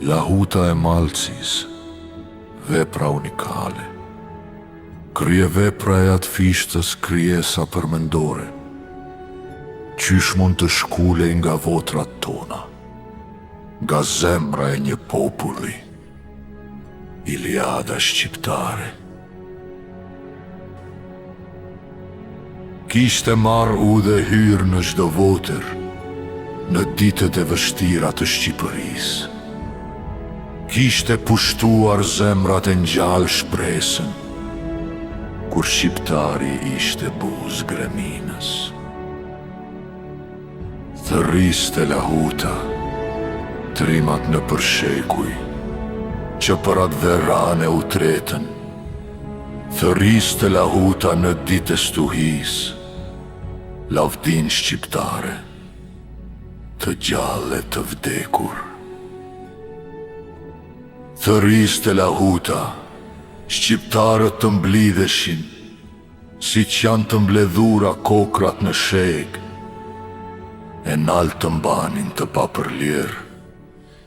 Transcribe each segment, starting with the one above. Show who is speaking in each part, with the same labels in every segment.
Speaker 1: Lahuta e Malcis, vepra unikale. Krye vepra e atë fishtës krijesa përmendore. Qysh mund të shkulej nga votrat tona, nga zemra e një populli, Iliada shqiptare. Kishte marrë u dhe hyrë në çdo votër, në ditët e vështira të Shqipërisë. Kishte pushtuar zemrat e ngjallë shpresën, kur shqiptari ishte buzë greminës. Thërriste Lahuta, trimat në përshekuj, që për atë verane u tretën. Thërriste Lahuta në ditë e stuhisë, lavdin shqiptare, të gjallë e të vdekur. Thërriste Lahuta, shqiptarët të mblidheshin, si që janë të mbledhura kokrat në sheg, e naltë të mbanin të papërlirë,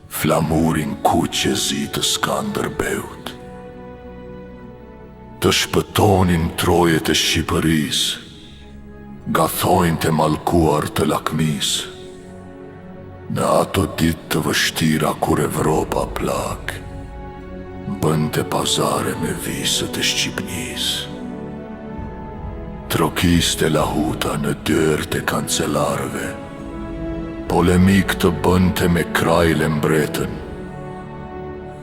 Speaker 1: flamurin kuqezi të Skanderbeut. Të shpëtonin trojet e Shqipërisë, nga thonjtë e mallkuar të lakmisë, në ato ditë të vështira kur Evropa plak, bënte pazare me visët e Shqipnisë. Trokiste Lahuta në dyert e kancelarëve, polemik të bënte me krajle mbretën,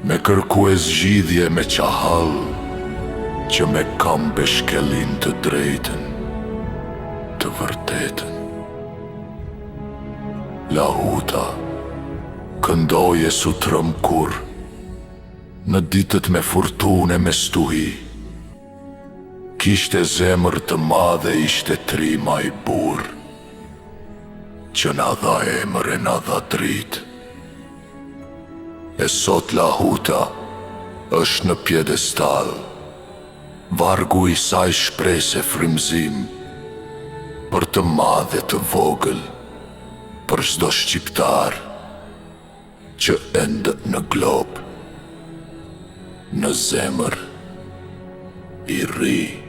Speaker 1: me kërkue zgjidhje me qahall, që me kambe shkelin të drejtën, të vërtetën. Lahuta këndoje sutrëm kur, në ditët me furtune me stuhi, kishte zemër të madhe, ishte trima i burr, që na dha emër e na dha dritë. E sot Lahuta është në pjedestal, vargu i saj shprese frymëzim, për të madhe të vogël, për çdo shqiptar që endët në glob, në zemër i ri.